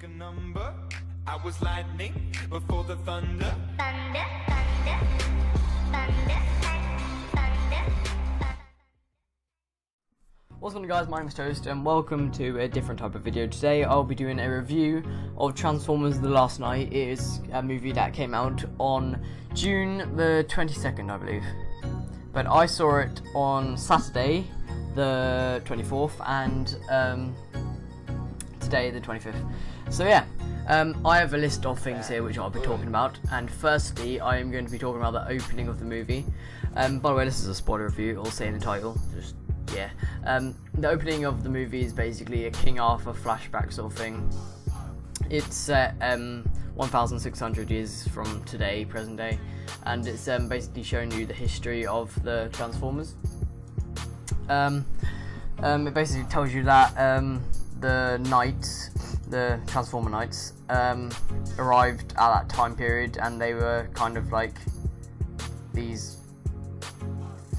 a number. I was lightning before the thunder. Thunder, thunder, thunder, thunder. What's going on, guys? My name is Toast and welcome to a different type of video. Today I'll be doing a review of Transformers The Last Knight. It is a movie that came out on June the 22nd, I believe. But I saw it on Saturday the 24th and today the 25th. So yeah, I have a list of things here which I'll be talking about, and firstly I am going to be talking about the opening of the movie. By the way, this is a spoiler review, I'll say in the title, just yeah. The opening of the movie is basically a King Arthur flashback sort of thing. It's set 1,600 years from today, present day, and it's basically showing you the history of the Transformers. It basically tells you that the Knights, the Transformer Knights, arrived at that time period, and they were kind of like these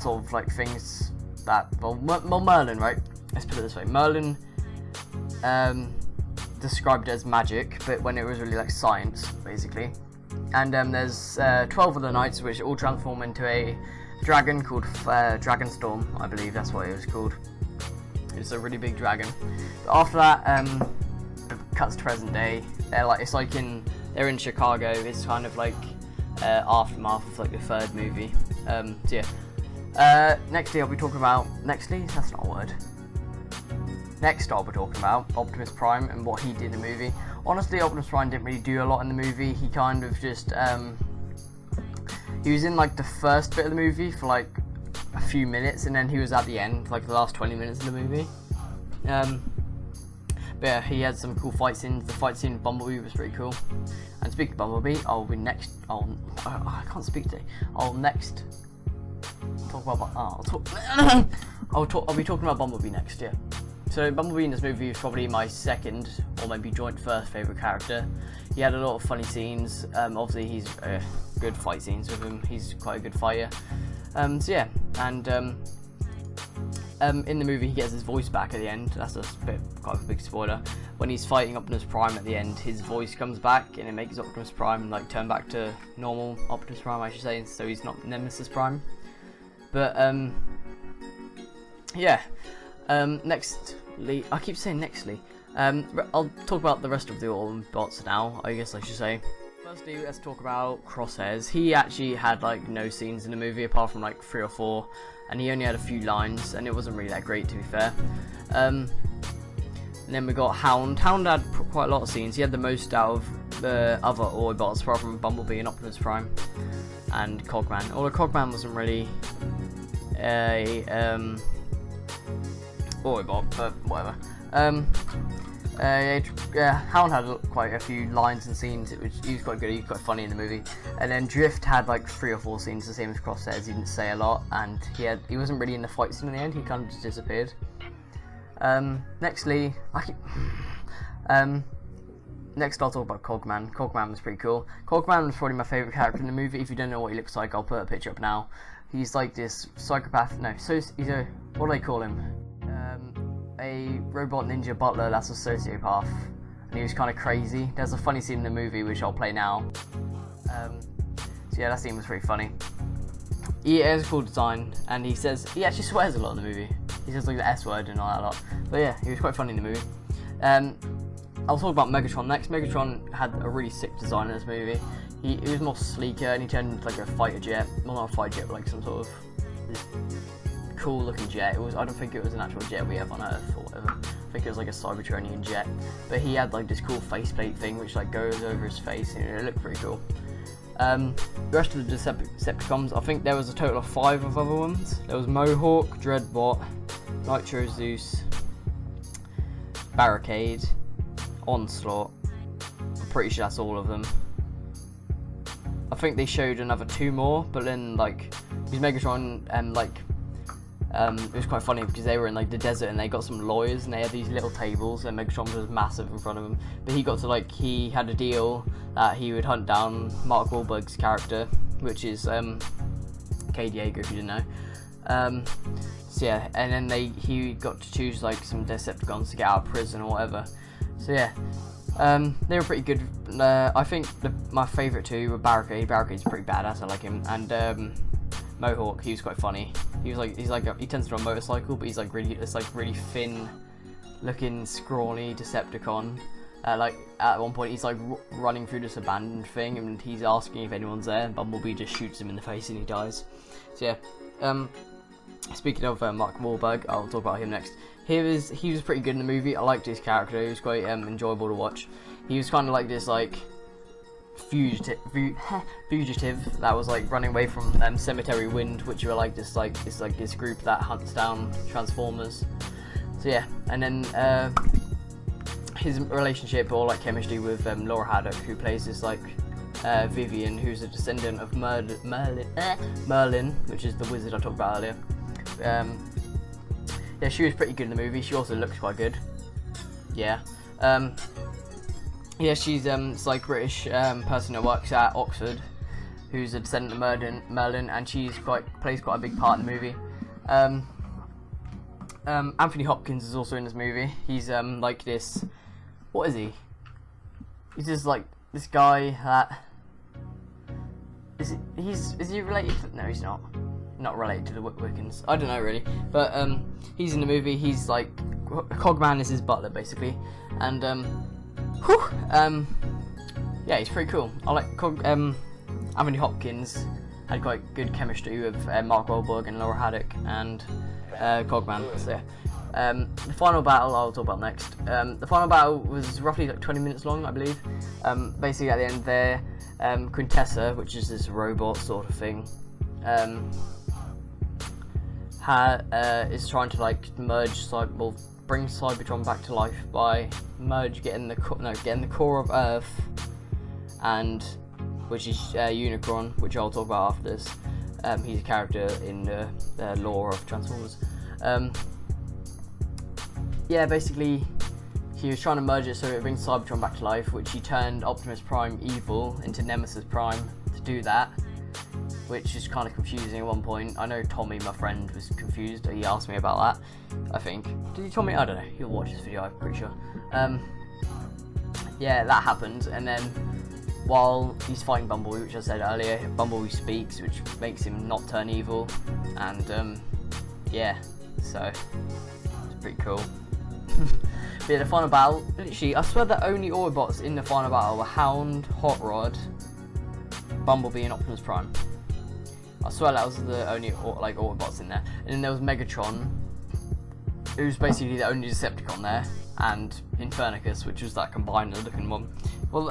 sort of like things that, well, Merlin, right? Let's put it this way. Merlin described it as magic, but when it was really like science, basically. And there's 12 of the Knights, which all transform into a dragon called Dragonstorm, I believe that's what it was called. It's a really big dragon. But after that, it cuts to present day. They're in Chicago. It's kind of like aftermath of like the third movie. So yeah. Nextly I'll be talking about, that's not a word. Next I'll be talking about Optimus Prime and what he did in the movie. Honestly, Optimus Prime didn't really do a lot in the movie. He kind of just, he was in like the first bit of the movie for like a few minutes, and then he was at the end, like the last 20 minutes of the movie. But yeah, he had some cool fight scenes. The fight scene with Bumblebee was pretty cool. And speaking of Bumblebee, I'll be next, I can't speak today. I'll be talking about Bumblebee next, yeah. So Bumblebee in this movie is probably my second, or maybe joint first favourite character. He had a lot of funny scenes. Obviously he's good fight scenes with him. He's quite a good fighter. So yeah, and in the movie he gets his voice back at the end. That's quite a big spoiler. When he's fighting Optimus Prime at the end, his voice comes back and it makes Optimus Prime like turn back to normal Optimus Prime, I should say, so he's not Nemesis Prime. But yeah. Nextly, I keep saying nextly. I'll talk about the rest of the Autobots now, I guess I should say. Firstly, let's talk about Crosshairs. He actually had like no scenes in the movie apart from like 3 or 4, and he only had a few lines, and it wasn't really that great, to be fair. And then we got Hound. Hound had quite a lot of scenes. He had the most out of the other Autobots apart from Bumblebee and Optimus Prime and Cogman. Although Cogman wasn't really a Autobot, but whatever. Hound had quite a few lines and scenes. He was quite good. He was quite funny in the movie. And then Drift had like 3 or 4 scenes, the same as Crosshairs. He didn't say a lot, and he wasn't really in the fight scene in the end. He kind of just disappeared. Nextly, next I'll talk about Cogman. Cogman was pretty cool. Cogman was probably my favourite character in the movie. If you don't know what he looks like, I'll put a picture up now. He's like this psychopath. No, so he's a, what do they call him? A robot ninja butler that's a sociopath, and he was kind of crazy. There's a funny scene in the movie which I'll play now. So yeah, that scene was pretty funny. He has a cool design, and he actually swears a lot in the movie. He says like the S word and all that a lot. But yeah, he was quite funny in the movie. I'll talk about Megatron next. Megatron had a really sick design in this movie. He was more sleeker, and he turned into like a fighter jet. Well, not a fighter jet, but like some sort of cool looking jet. I don't think it was an actual jet we have on Earth or whatever. I think it was like a Cybertronian jet. But he had like this cool faceplate thing which like goes over his face, and it looked pretty cool. The rest of the Decepticons, I think there was a total of 5 of other ones. There was Mohawk, Dreadbot, Nitro Zeus, Barricade, Onslaught. I'm pretty sure that's all of them. I think they showed another 2 more, but then like these Megatron and it was quite funny because they were in like the desert and they got some lawyers and they had these little tables, and Megatron was massive in front of them. But he had a deal that he would hunt down Mark Wahlberg's character, which is K. Diego, if you didn't know. So yeah, and then he got to choose like some Decepticons to get out of prison or whatever. So yeah, They were pretty good. I think my favourite two were Barricade. Barricade's pretty badass, I like him, and Mohawk. He was quite funny. He tends to ride a motorcycle, but he's like really thin looking, scrawny Decepticon. Like at one point he's like running through this abandoned thing, and he's asking if anyone's there, and Bumblebee just shoots him in the face and he dies. So yeah. Speaking of Mark Wahlberg, I'll talk about him next. He was pretty good in the movie. I liked his character. He was quite enjoyable to watch. He was kind of like this like fugitive that was like running away from Cemetery Wind, which were like this group that hunts down Transformers. So yeah, and then his relationship or like chemistry with Laura Haddock, who plays this like Vivian, who's a descendant of Merlin, which is the wizard I talked about earlier. Yeah, she was pretty good in the movie. She also looks quite good. Yeah. Yeah, she's it's like British person that works at Oxford, who's a descendant of Merlin, and she's plays quite a big part in the movie. Anthony Hopkins is also in this movie. He's like this. What is he? He's just like this guy that is he related to, no, he's not related to the Wiccans. I don't know really, but he's in the movie. He's like Cogman is his butler basically, and yeah, he's pretty cool. I like Anthony Hopkins had quite good chemistry with Mark Wahlberg and Laura Haddock and Cogman. So yeah. The final battle I'll talk about next. The final battle was roughly like 20 minutes long, I believe. Basically at the end there, Quintessa, which is this robot sort of thing, is trying to like bring Cybertron back to life by getting the core of Earth, and which is Unicron, which I'll talk about after this. He's a character in the lore of Transformers. Yeah, basically he was trying to merge it so it brings Cybertron back to life, which he turned Optimus Prime evil into Nemesis Prime to do that, which is kind of confusing at one point. I know Tommy, my friend, was confused. He asked me about that, I think. Did he tell me? I don't know. He'll watch this video, I'm pretty sure. Yeah, that happened, and then while he's fighting Bumblebee, which I said earlier, Bumblebee speaks, which makes him not turn evil, and yeah, so it's pretty cool. But yeah, the final battle, literally, I swear the only Autobots in the final battle were Hound, Hot Rod, Bumblebee, and Optimus Prime. I swear that was the only like Autobots in there. And then there was Megatron, who's basically the only Decepticon there, and Infernicus, which was that combined looking one. Well,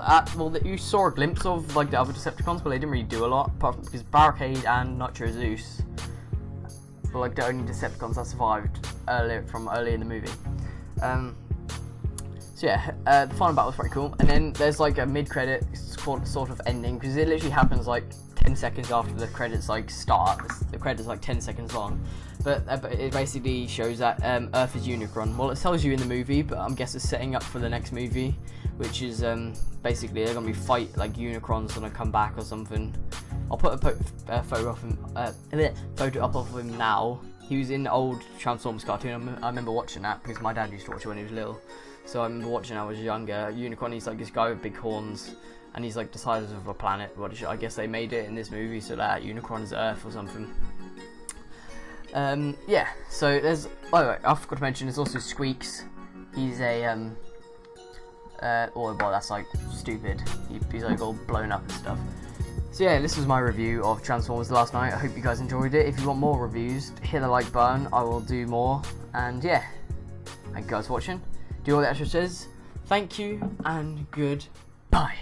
you saw a glimpse of like the other Decepticons, but they didn't really do a lot, apart from because Barricade and Nitro Zeus were like the only Decepticons that survived early in the movie. So yeah, the final battle was pretty cool, and then there's like a mid-credit sort of ending, because it literally happens like 10 seconds after the credits like start. The credits like 10 seconds long, but it basically shows that Earth is Unicron. Well, it tells you in the movie, but I'm guessing it's setting up for the next movie, which is basically they're gonna be like Unicron's gonna come back or something. I'll put a photo up of him now. He was in the old Transformers cartoon. I remember watching that because my dad used to watch it when he was little. So I remember watching it when I was younger. Unicron, he's like this guy with big horns, and he's like the size of a planet. I guess they made it in this movie so that Unicron is Earth or something. Yeah, so there's... By the way, I forgot to mention, there's also Squeaks. He's a Autobot that's like stupid. He's like all blown up and stuff. So yeah, this was my review of Transformers last night. I hope you guys enjoyed it. If you want more reviews, hit the like button. I will do more. And yeah, thank you guys for watching. Do all the extras. Thank you and goodbye.